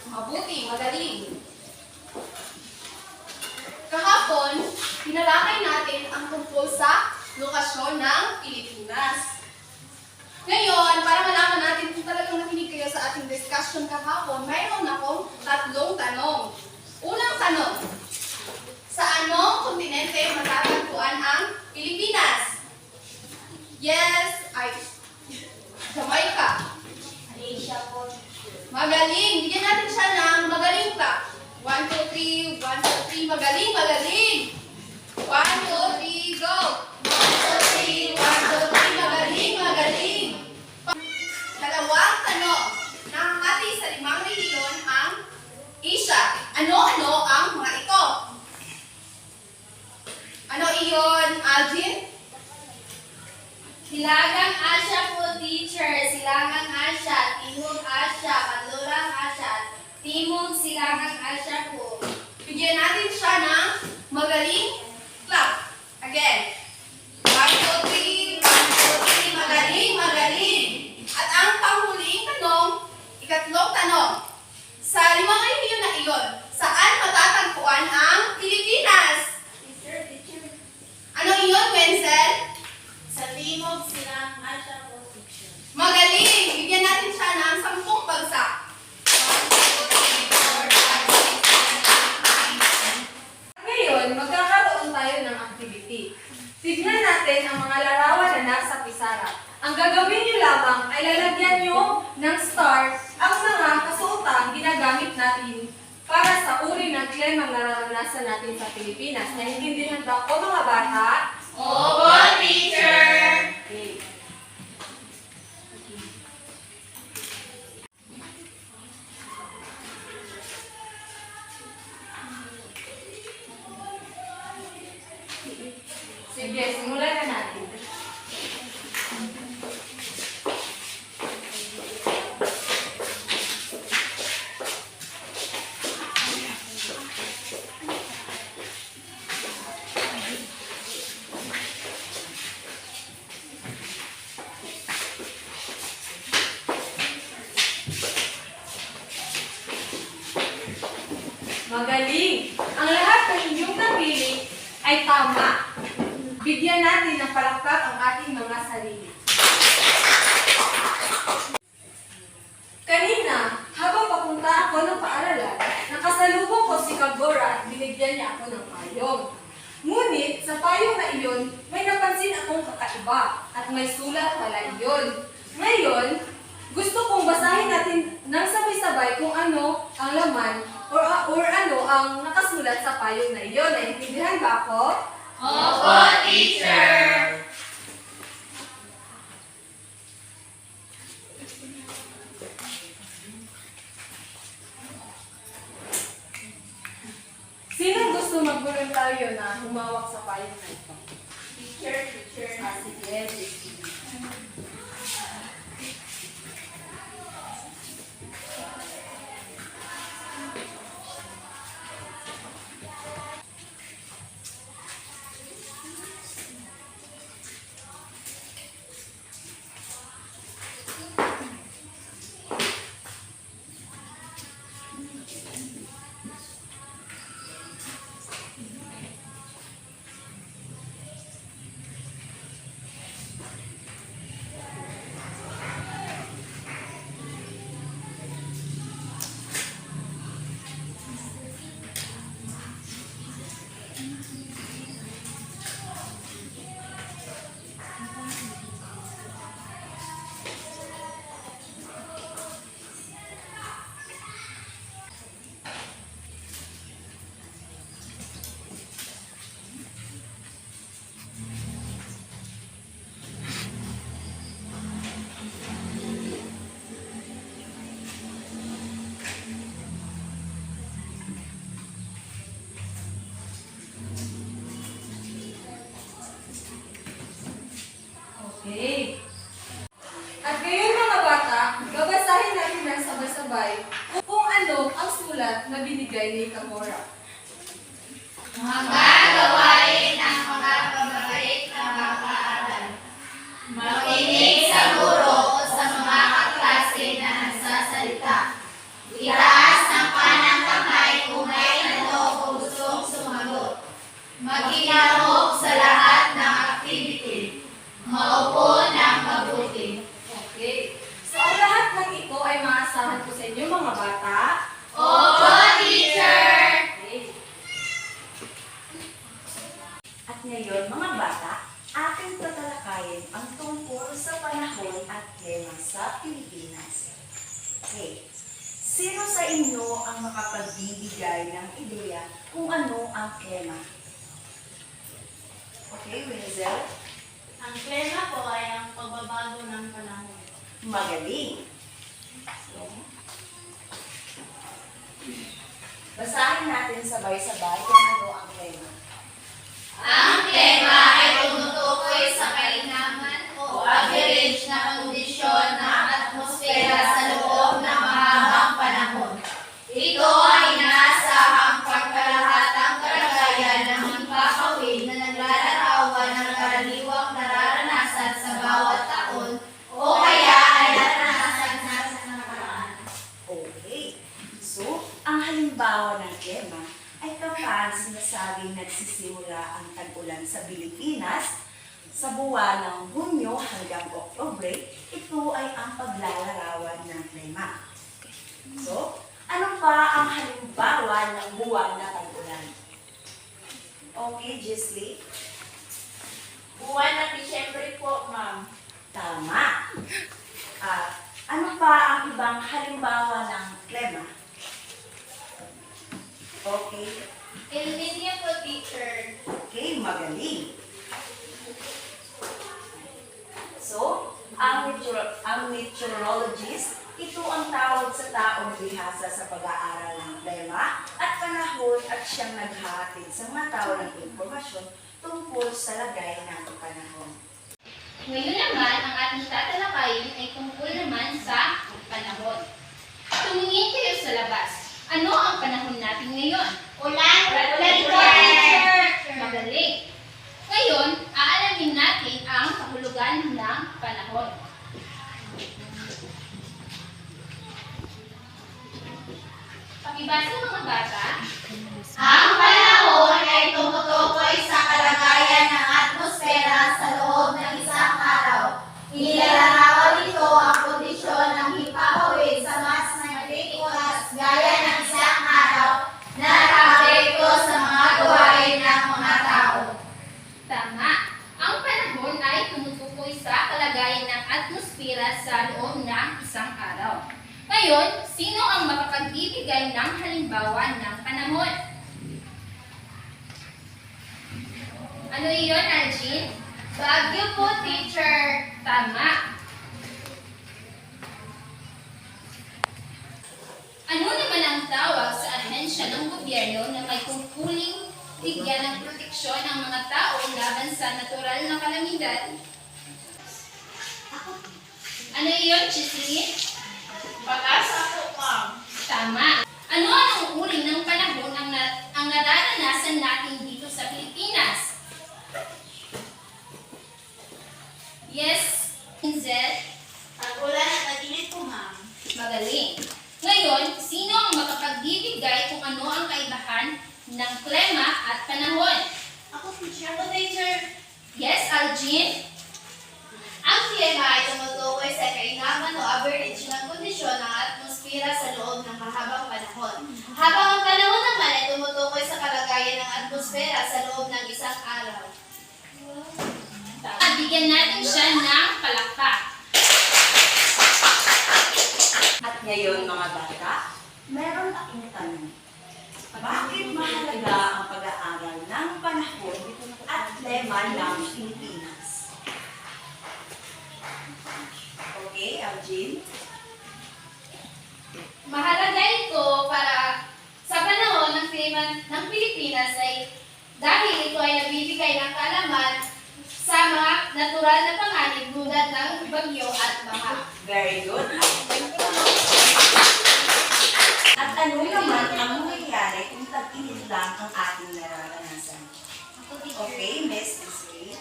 Mabuti, magaling. Kahapon, tinalakay natin ang tungkol sa lokasyon ng Pilipinas. Ngayon, para malaman natin kung talagang nakinig kayo sa ating discussion kahapon, mayroon akong 3 tanong. Unang tanong, sa anong kontinente matatagpuan ang Pilipinas? Yes, ay Jamaica. Asia po. Magaling. Bigyan natin siya ng magaling pa. 1, 2, 3. 1, 2, 3. Magaling, magaling. 1, 2, 3, go. 1, 2, 3. 1, 2, 3. Magaling, magaling. Dalawang tanong. Nakakati sa 5 rehiyon ang Asia. Ano-ano ang mga ito? Ano iyon, Alvin? Silangang Asya po, teacher. Silangang Asya, Timog Asya, Kanlurang Asya, Timog Silangang Asya po. Bigyan natin siya ng magaling clap. Again. 1, 2, 3. 1, 2, 3. Magaling, magaling. At ang panghuling tanong, ikatlong tanong. Sa 5 rehiyon na iyon, saan matatagpuan ang Pilipinas? Teacher. Ano iyon, Wenzel? Sa Timog Silangang Asya po, teacher. Magaling. Bigyan natin siya ng 10 bagsak. 1, 2, 3, 4, 5, 6, 7, 8, 9. Ngayon, magkakaroon tayo ng activity. Tignan natin ang mga larawan na nasa pisara. Ang gagawin niyo lamang ay lalagyan niyo ng star ang mga kasuotang ginagamit natin para sa uri ng klemang nararanasan natin sa Pilipinas. Naiintindihan ba po mga bata? Opo, teacher. Okay. Sige, simulan na natin. Magaling! Ang lahat ng inyong napili ay tama. Bigyan natin ng palakpak ang ating mga sarili. Kanina, habang papunta ako ng paaralan, nakasalubong ko si Kagora at binigyan niya ako ng payong. Ngunit, sa payong na iyon, may napansin akong kakaiba at may sulat pala iyon. Ngayon, gusto kong basahin natin ng sabay-sabay kung ano ang laman or ano ang nakasulat sa payong na iyon. Naintindihan ba ako? Opo, teacher. Sinong gusto mag-voluntaryo na humawak sa payong na ito? Teacher. Sige. Okay. At ngayon mga bata, babasahin natin ng sabay-sabay kung ano ang sulat na binigay ni Kamora. Mga gawain ng mga pababait na mag-aaral. Makinig sa guro o sa mga kaklase na nagsasalita. inyo mga bata? Opo, teacher! Okay. At ngayon, mga bata, ating tatalakayin ang tungkol sa panahon at klima sa Pilipinas. Okay. Sino sa inyo ang makapagbibigay ng ideya kung ano ang klima? Okay, Wenzel? Ang klima po ay ang pagbabago ng panahon. Magaling. So, basahin natin sabay-sabay kung ano ang klima. Ang klima ay tumutukoy sa kainaman o average na kondisyon ng atmosfera sa loob ng mahabang panahon. Ito ay inaasahang pagkalahatang kalagayan ng himpapawid na naglalarawan ng karaniwang nararanasan sa bawat taon o kaya ay naranasan na sa nakaraan. Okay. So, ang halimbawa ng klima ay kapag sinasabing nagsisimula ang tag-ulan sa Pilipinas sa buwan ng Hunyo hanggang Oktubre, ito ay ang paglalarawan ng klima. So, ano pa ang halimbawa ng buwan na tag-ulan? Okay, Jesly? Buwan ng Disyembre po, ma'am. Tama. Ano pa ang ibang halimbawa ng klima? Okay. El Niño po, teacher. Okay, magaling. So, ang meteorologist, ito ang tawag sa taong bihasa sa pag-aaral ng klima at panahon at siyang naghahatid sa mga tao ng impormasyon tungkol sa lagay ng panahon. Ngayon naman, ang ating tatalakayin ay tungkol naman sa panahon. Tumingin kayo sa labas. Ano ang panahon natin ngayon? Ulan po, teacher! Magaling! Ngayon, aalamin natin ang kahulugan ng panahon. Pakibasa mga bata. Ang panahon ay tumutukoy sa kalagayan ng atmosfera sa loob ng isang araw. Nilalarawan nito ang kondisyon ng himpapawid sa mas maliit oras gaya ng isang araw na nakaapekto sa mga gawain ng mga tao. Tama. Ang panahon ay tumutukoy sa kalagayan ng atmosfera sa loob ng isang araw. Ngayon, sino ang makapagbibigay ng halimbawa ng panahon? Ano iyon, Arjin? Bagyo po, teacher. Tama. Ano naman ang tawag sa ahensya ng gobyerno na may tungkuling bigyan ng proteksyon ang mga tao laban sa natural na kalamidad? Ano iyon, Chisley? Pag-asa po, ma'am. Tama. Ano ang uri ng panahon ang nararanasan natin dito sa Pilipinas? Yes, Inzel. Tag-ulan at tag-init po, ma'am. Magaling. Ngayon, sino ang makapagbibigay kung ano ang kaibahan ng klima at panahon? Ako, teacher. Ako, teacher. Yes, Aljin? Ang klima ay tumutukoy sa kainaman o average ng kondisyon ng atmosfera sa loob ng mahabang panahon. Habang ang panahon naman ay tumutukoy sa kalagayan ng atmosfera sa loob ng isang araw. Bigyan natin siya ng palakpak. At ngayon, mga bata, meron akong tanong. Bakit mahalaga ang pag-aaral ng panahon at klima ng Pilipinas? Okay, Arjin? Mahalaga ito para sa panahon ng klima ng Pilipinas ay dahil ito ay nagbibigay ng kaalaman sa mga natural na panganib tulad ng bagyo at baha. Very good. At ano naman ang mangyayari kung tag-init lang ang ating nararanasan? Okay, Miss Isri.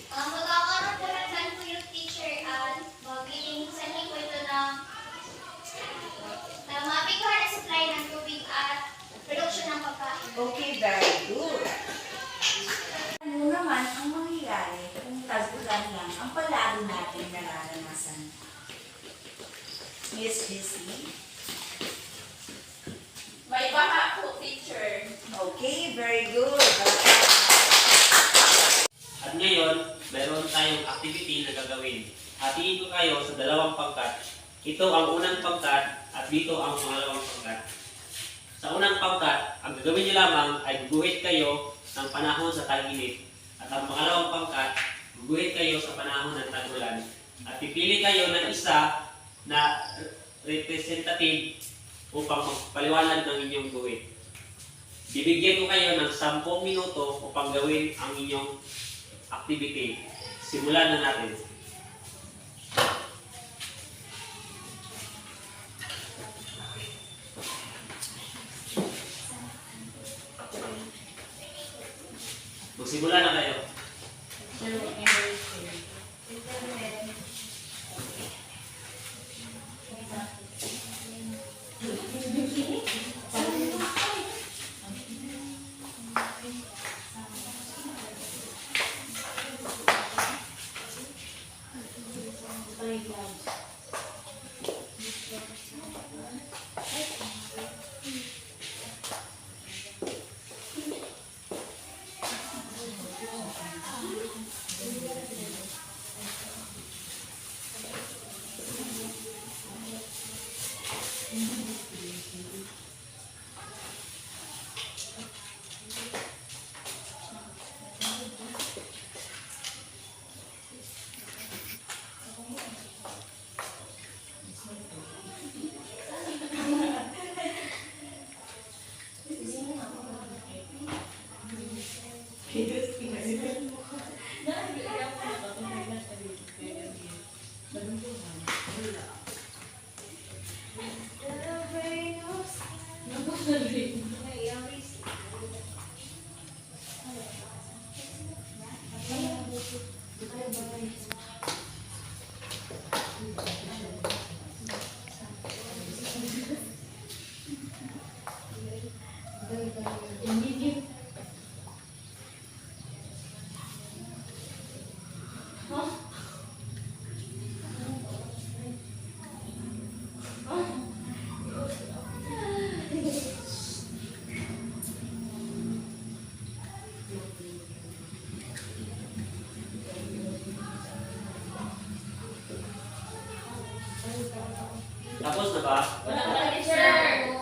Magkakaroon po ng time po yung teacher at magiging ko ito ng mapikuhan na supply ng tubig at production ng pagkain. Okay, very good. Ano naman ang mangyayari kung tag-ulan lang ang palagi natin nararanasan? Miss Jessie? May baka po, teacher. Okay, very good. At ngayon, meron tayong activity na gagawin. Hatiin ko kayo sa dalawang pangkat. Ito ang unang pangkat at dito ang pangalawang pangkat. Sa unang pangkat, ang gagawin niyo lamang ay guguhit kayo ng panahon sa tag-init. At ang pangalawang pangkat, guguhit kayo sa panahon ng tag-ulan. At pipili kayo ng isa na representative upang magpaliwanag ng inyong guhit. Bibigyan ko kayo ng 10 minuto upang gawin ang inyong activity. Simulan na natin. Magsimula na kayo. Tapos na ba? Teacher.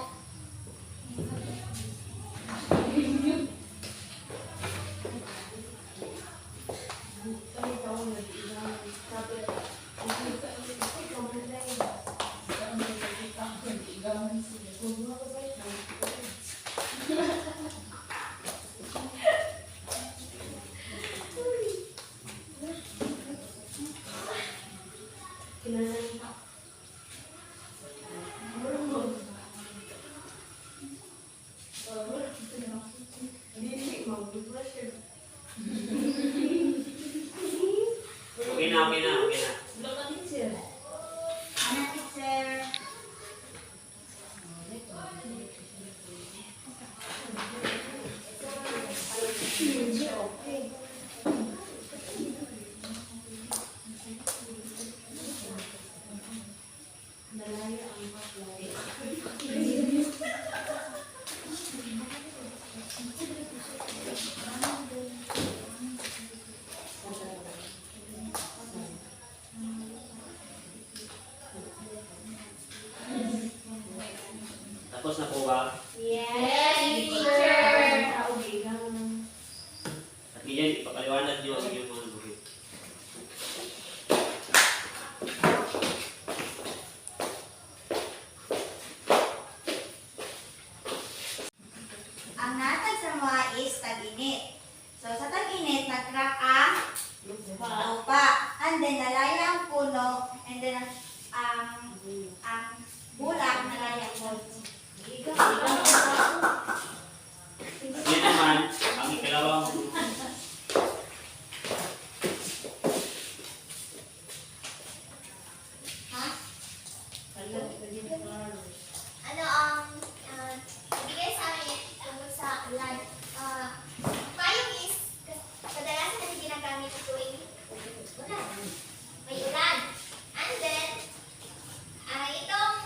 Okay na, okay na, okay na. Tapos na po ba? Yes, teacher. At ngayon, ipapaliwanag niyo ang inyong mga guhit. Ang natag sa mga is tag-init. So, sa tag-init, nag-crack ang lupa. And then, nalaya ang puno. And then, ang bulak, nalaya ang puno. At yan naman, ang ikalawang Ha? Ano ibigay sa amin tungkol sa ulan. Payong is kadalasan natin ginagamit tuwing ulan. May ulan. And then, itong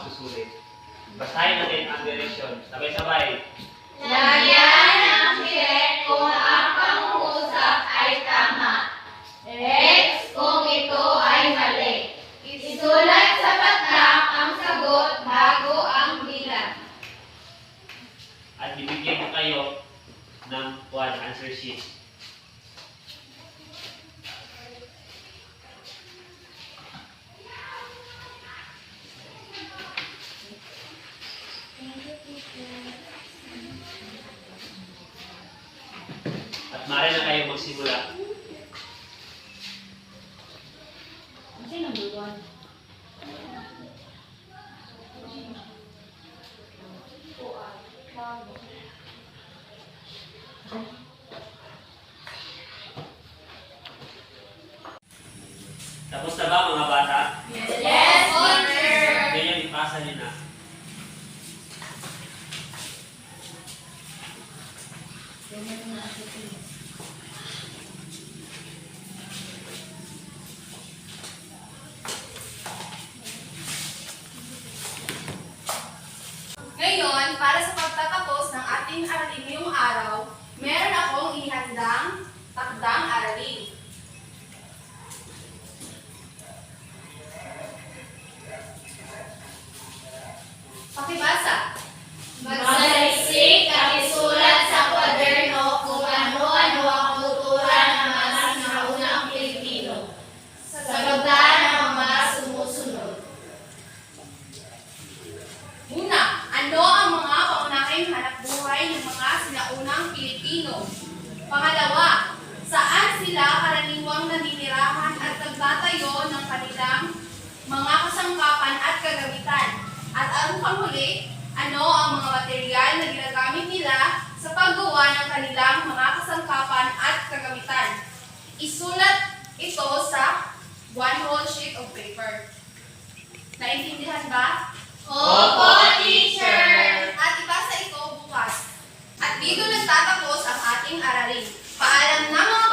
pagsusulit. Basahin natin ang direksyon. Sabay-sabay. Lagyan ng check kung ang pangungusap ay tama. X kung ito ay mali. Isulat sa patlak ang sagot bago ang bilang. At bibigyan ko kayo ng one answer sheet. At maaari na kayo magsimula. Sino number 1? Tapos na ba mga bata? Yes, teacher! Ganyan, ipasa niyo na. Ngayon, para sa pagtatapos ng ating aralin ngayong araw, meron akong inihandang takdang aralin. Pakibasa. Magsaliksik at isulat sa kwaderno kung ano-ano ang tuturan ng mga sinaunang Pilipino. Sagutan ang mga sumusunod. Una, ano ang mga pangunahing hanapbuhay ng mga sinaunang Pilipino? Pangalawa, saan sila karaniwang naninirahan at nagtatayo ng kanilang mga kasangkapan at kagamitan? At ang panghuli, ano ang mga material na ginagamit nila sa paggawa ng kanilang mga kasangkapan at kagamitan? Isulat ito sa one whole sheet of paper. Naintindihan ba? Opo, teacher! At ipasa ito bukas. At dito nagtatapos ang ating aralin. Paalam na mga